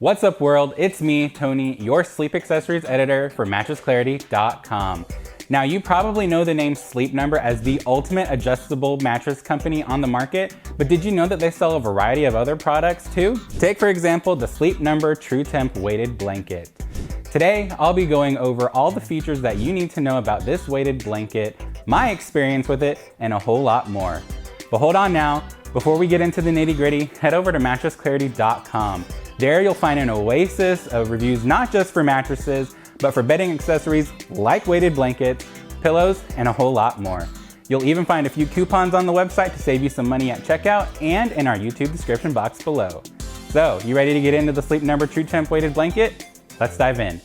What's up world, it's me, Tony, your sleep accessories editor for MattressClarity.com. Now you probably know the name Sleep Number as the ultimate adjustable mattress company on the market, but did you know that they sell a variety of other products too? Take for example the Sleep Number True Temp weighted blanket. Today, I'll be going over all the features that you need to know about this weighted blanket, my experience with it, and a whole lot more. But hold on now, before we get into the nitty-gritty, head over to MattressClarity.com. There you'll find an oasis of reviews not just for mattresses, but for bedding accessories like weighted blankets, pillows, and a whole lot more. You'll even find a few coupons on the website to save you some money at checkout and in our YouTube description box below. So, you ready to get into the Sleep Number True Temp weighted blanket? Let's dive in.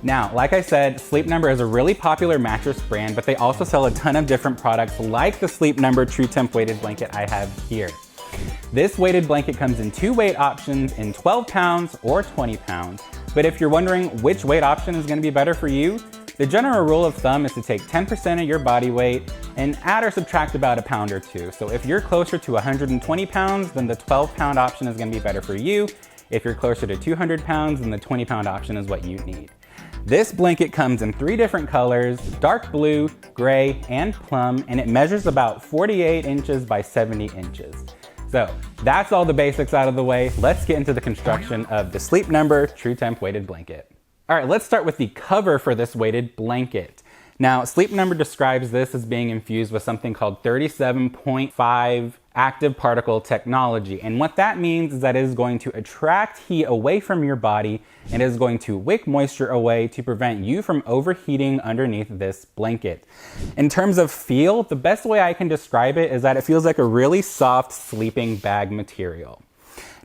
Now, like I said, Sleep Number is a really popular mattress brand, but they also sell a ton of different products like the Sleep Number True Temp weighted blanket I have here. This weighted blanket comes in two weight options in 12 pounds or 20 pounds. But if you're wondering which weight option is going to be better for you, the general rule of thumb is to take 10% of your body weight and add or subtract about a pound or two. So if you're closer to 120 pounds, then the 12-pound option is going to be better for you. If you're closer to 200 pounds, then the 20-pound option is what you need. This blanket comes in three different colors, dark blue, gray, and plum, and it measures about 48 inches by 70 inches. So that's all the basics out of the way. Let's get into the construction of the Sleep Number True Temp weighted blanket. All right, let's start with the cover for this weighted blanket. Now, Sleep Number describes this as being infused with something called 37.5 active particle technology. And what that means is that it is going to attract heat away from your body and is going to wick moisture away to prevent you from overheating underneath this blanket. In terms of feel, the best way I can describe it is that it feels like a really soft sleeping bag material.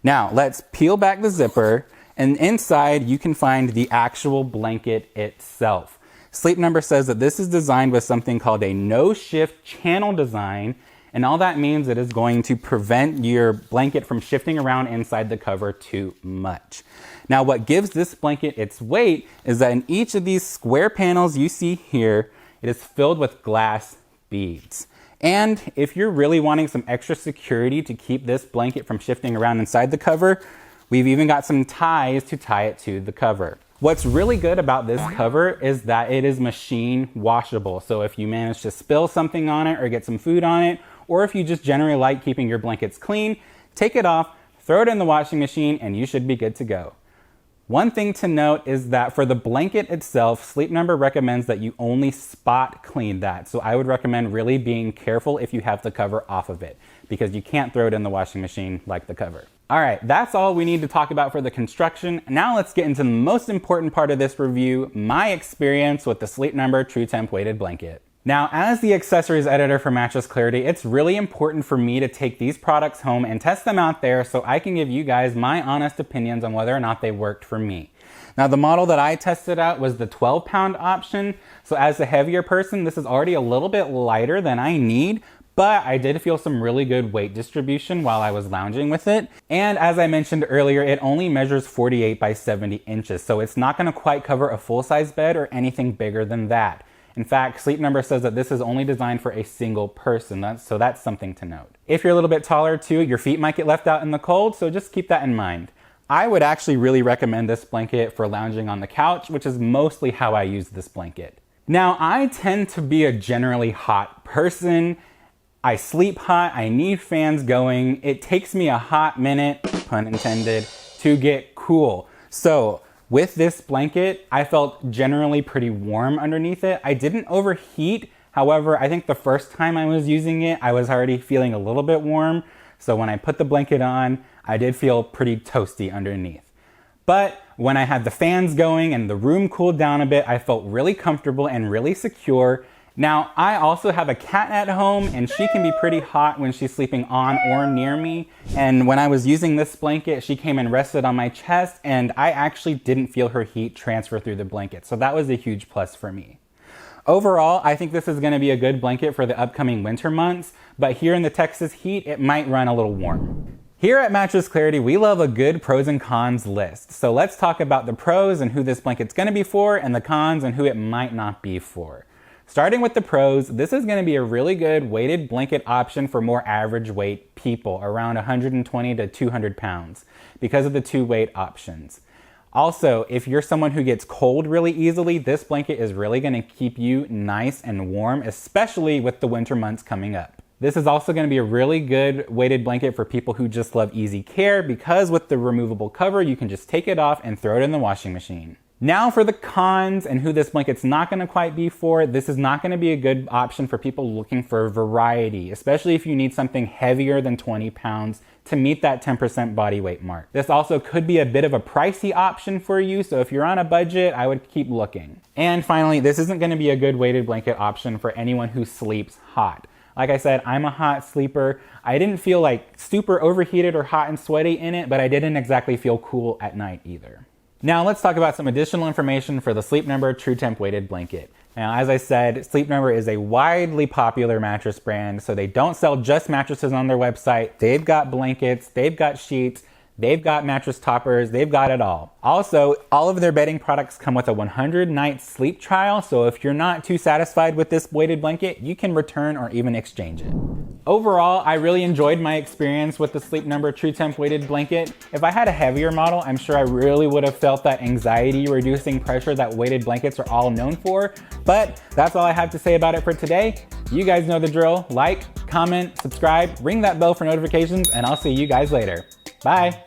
Now, let's peel back the zipper, and inside you can find the actual blanket itself. Sleep Number says that this is designed with something called a no-shift channel design, and all that means it is going to prevent your blanket from shifting around inside the cover too much. Now, what gives this blanket its weight is that in each of these square panels you see here, it is filled with glass beads. And if you're really wanting some extra security to keep this blanket from shifting around inside the cover, we've even got some ties to tie it to the cover. What's really good about this cover is that it is machine washable. So if you manage to spill something on it or get some food on it, or if you just generally like keeping your blankets clean, take it off, throw it in the washing machine, and you should be good to go. One thing to note is that for the blanket itself, Sleep Number recommends that you only spot clean that. So I would recommend really being careful if you have the cover off of it, because you can't throw it in the washing machine like the cover. All right, that's all we need to talk about for the construction. Now let's get into the most important part of this review, my experience with the Sleep Number True Temp weighted blanket. Now, as the accessories editor for Mattress Clarity, it's really important for me to take these products home and test them out there so I can give you guys my honest opinions on whether or not they worked for me. Now, the model that I tested out was the 12-pound option. So as a heavier person, this is already a little bit lighter than I need, but I did feel some really good weight distribution while I was lounging with it. And as I mentioned earlier, it only measures 48 by 70 inches. So it's not gonna quite cover a full-size bed or anything bigger than that. In fact, Sleep Number says that this is only designed for a single person, so that's something to note. If you're a little bit taller too, your feet might get left out in the cold, so just keep that in mind. I would actually really recommend this blanket for lounging on the couch, which is mostly how I use this blanket. Now, I tend to be a generally hot person. I sleep hot, I need fans going. It takes me a hot minute, pun intended, to get cool. So, with this blanket, I felt generally pretty warm underneath it. I didn't overheat. However, I think the first time I was using it, I was already feeling a little bit warm. So when I put the blanket on, I did feel pretty toasty underneath. But when I had the fans going and the room cooled down a bit, I felt really comfortable and really secure. Now, I also have a cat at home and she can be pretty hot when she's sleeping on or near me. And when I was using this blanket, she came and rested on my chest and I actually didn't feel her heat transfer through the blanket. So that was a huge plus for me. Overall, I think this is gonna be a good blanket for the upcoming winter months, but here in the Texas heat, it might run a little warm. Here at Mattress Clarity, we love a good pros and cons list. So let's talk about the pros and who this blanket's gonna be for, and the cons and who it might not be for. Starting with the pros, this is gonna be a really good weighted blanket option for more average weight people, around 120 to 200 pounds, because of the 2 weight options. Also, if you're someone who gets cold really easily, this blanket is really gonna keep you nice and warm, especially with the winter months coming up. This is also gonna be a really good weighted blanket for people who just love easy care, because with the removable cover, you can just take it off and throw it in the washing machine. Now for the cons and who this blanket's not gonna quite be for. This is not gonna be a good option for people looking for variety, especially if you need something heavier than 20 pounds to meet that 10% body weight mark. This also could be a bit of a pricey option for you, so if you're on a budget, I would keep looking. And finally, this isn't gonna be a good weighted blanket option for anyone who sleeps hot. Like I said, I'm a hot sleeper. I didn't feel like super overheated or hot and sweaty in it, but I didn't exactly feel cool at night either. Now let's talk about some additional information for the Sleep Number True Temp weighted blanket. Now, as I said, Sleep Number is a widely popular mattress brand, so they don't sell just mattresses on their website. They've got blankets, they've got sheets, they've got mattress toppers, they've got it all. Also, all of their bedding products come with a 100-night sleep trial, so if you're not too satisfied with this weighted blanket, you can return or even exchange it. Overall, I really enjoyed my experience with the Sleep Number True Temp weighted blanket. If I had a heavier model, I'm sure I really would have felt that anxiety-reducing pressure that weighted blankets are all known for, but that's all I have to say about it for today. You guys know the drill. Like, comment, subscribe, ring that bell for notifications, and I'll see you guys later. Bye.